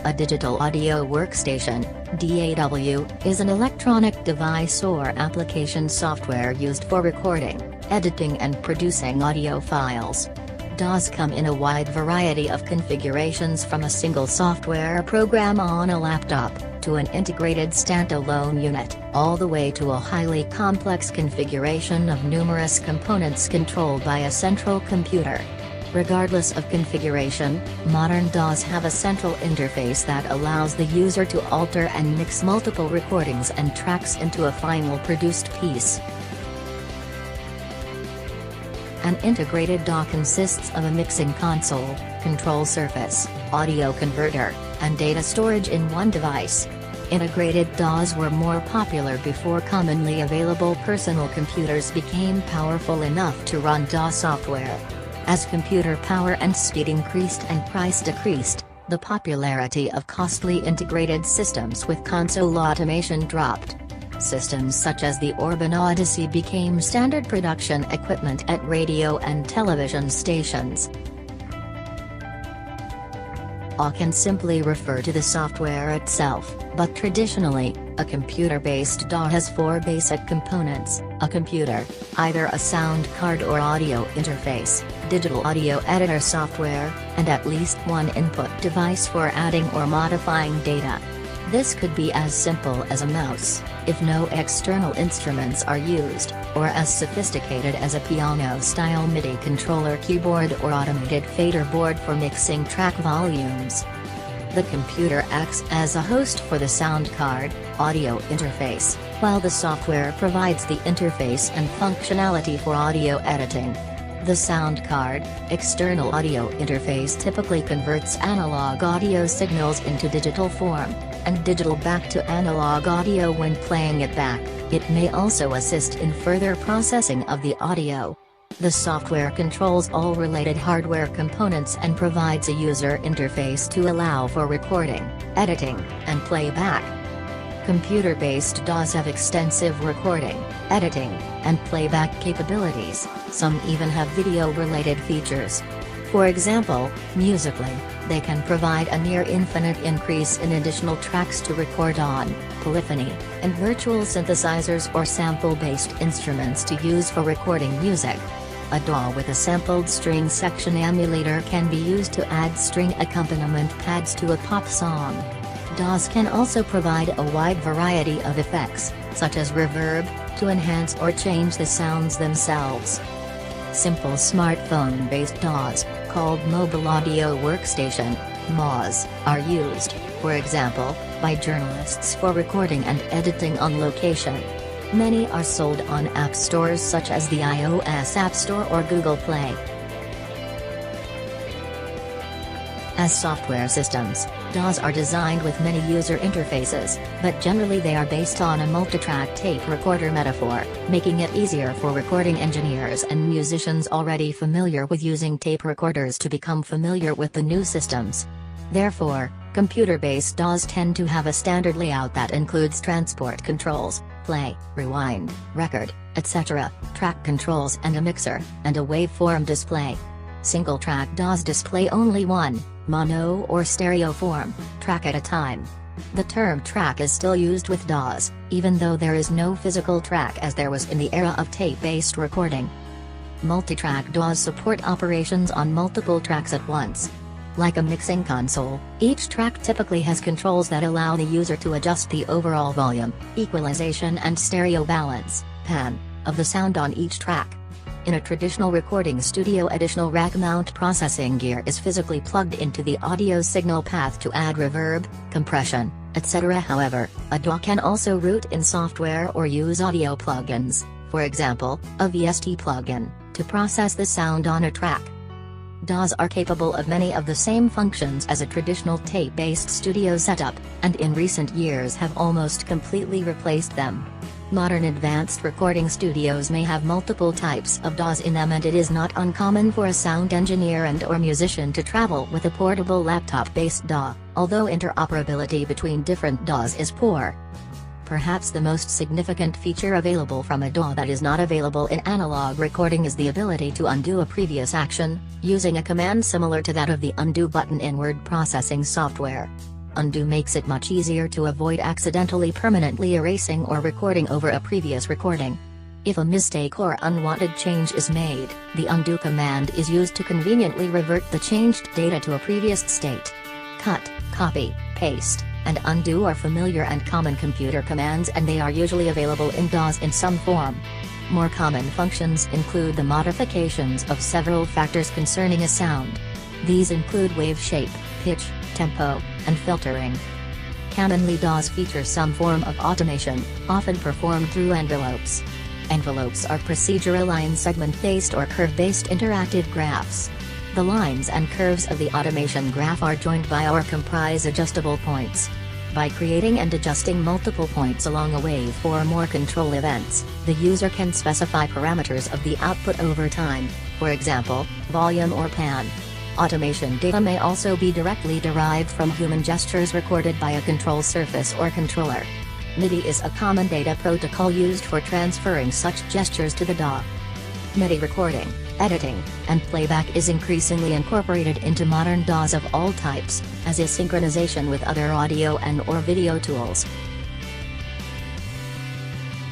A digital audio workstation, DAW, is an electronic device or application software used for recording, editing and producing audio files. DAWs come in a wide variety of configurations, from a single software program on a laptop, to an integrated standalone unit, all the way to a highly complex configuration of numerous components controlled by a central computer. Regardless of configuration, modern DAWs have a central interface that allows the user to alter and mix multiple recordings and tracks into a final produced piece. An integrated DAW consists of a mixing console, control surface, audio converter, and data storage in one device. Integrated DAWs were more popular before commonly available personal computers became powerful enough to run DAW software. As computer power and speed increased and price decreased, the popularity of costly integrated systems with console automation dropped. Systems such as the Orban Odyssey became standard production equipment at radio and television stations. DAW can simply refer to the software itself, but traditionally, a computer-based DAW has four basic components: a computer, either a sound card or audio interface, digital audio editor software, and at least one input device for adding or modifying data. This could be as simple as a mouse, if no external instruments are used, or as sophisticated as a piano-style MIDI controller keyboard or automated fader board for mixing track volumes. The computer acts as a host for the sound card, audio interface, while the software provides the interface and functionality for audio editing. The sound card, external audio interface, typically converts analog audio signals into digital form, and digital back to analog audio when playing it back. It may also assist in further processing of the audio. The software controls all related hardware components and provides a user interface to allow for recording, editing, and playback. Computer-based DAWs have extensive recording, editing, and playback capabilities. Some even have video-related features. For example, musically, they can provide a near-infinite increase in additional tracks to record on, polyphony, and virtual synthesizers or sample-based instruments to use for recording music. A DAW with a sampled string section emulator can be used to add string accompaniment pads to a pop song. DAWs can also provide a wide variety of effects, such as reverb, to enhance or change the sounds themselves. Simple smartphone-based DAWs, called Mobile Audio Workstation (MAWs), are used, for example, by journalists for recording and editing on location. Many are sold on app stores such as the iOS App Store or Google Play. As software systems, DAWs are designed with many user interfaces, but generally they are based on a multitrack tape recorder metaphor, making it easier for recording engineers and musicians already familiar with using tape recorders to become familiar with the new systems. Therefore, computer-based DAWs tend to have a standard layout that includes transport controls, play, rewind, record, etc., track controls and a mixer, and a waveform display. Single-track DAWs display only one, mono or stereo form, track at a time. The term track is still used with DAWs, even though there is no physical track as there was in the era of tape-based recording. Multitrack DAWs support operations on multiple tracks at once. Like a mixing console, each track typically has controls that allow the user to adjust the overall volume, equalization and stereo balance, pan, of the sound on each track. In a traditional recording studio, additional rack mount processing gear is physically plugged into the audio signal path to add reverb, compression, etc. However, a DAW can also root in software or use audio plugins, for example, a VST plugin, to process the sound on a track. DAWs are capable of many of the same functions as a traditional tape-based studio setup, and in recent years have almost completely replaced them. Modern advanced recording studios may have multiple types of DAWs in them, and it is not uncommon for a sound engineer and/or musician to travel with a portable laptop-based DAW, although interoperability between different DAWs is poor. Perhaps the most significant feature available from a DAW that is not available in analog recording is the ability to undo a previous action, using a command similar to that of the undo button in word processing software. Undo makes it much easier to avoid accidentally permanently erasing or recording over a previous recording. If a mistake or unwanted change is made, the undo command is used to conveniently revert the changed data to a previous state. Cut, copy, paste, and undo are familiar and common computer commands, and they are usually available in DAWs in some form. More common functions include the modifications of several factors concerning a sound. These include wave shape, pitch, tempo, and filtering. Commonly, DAWs feature some form of automation, often performed through envelopes. Envelopes are procedural line segment-based or curve-based interactive graphs. The lines and curves of the automation graph are joined by or comprise adjustable points. By creating and adjusting multiple points along a waveform or control events, the user can specify parameters of the output over time, for example, volume or pan. Automation data may also be directly derived from human gestures recorded by a control surface or controller. MIDI is a common data protocol used for transferring such gestures to the DAW. MIDI recording, editing, and playback is increasingly incorporated into modern DAWs of all types, as is synchronization with other audio and/or video tools.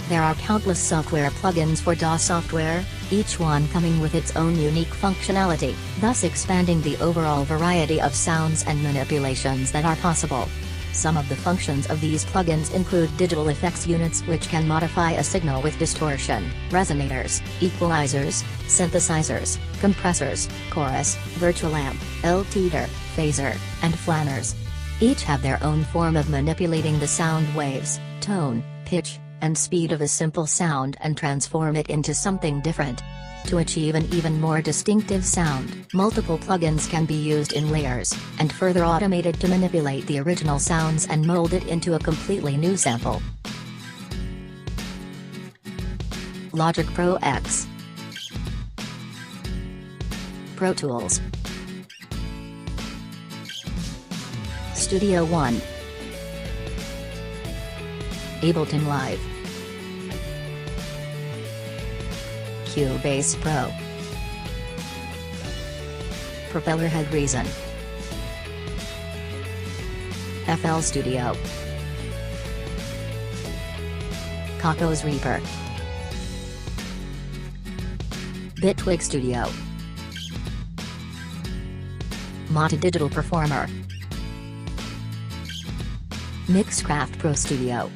There are countless software plugins for DAW software, each one coming with its own unique functionality, thus expanding the overall variety of sounds and manipulations that are possible. Some of the functions of these plugins include digital effects units, which can modify a signal with distortion, resonators, equalizers, synthesizers, compressors, chorus, virtual amp, L-teeter, phaser, and flanners. Each have their own form of manipulating the sound waves, tone, pitch, and speed of a simple sound and transform it into something different. To achieve an even more distinctive sound, multiple plugins can be used in layers, and further automated to manipulate the original sounds and mold it into a completely new sample. Logic Pro X, Pro Tools, Studio One, Ableton Live, Cubase Pro, Propellerhead Reason, FL Studio, Kako's Reaper, Bitwig Studio, Mata Digital Performer, Mixcraft Pro Studio.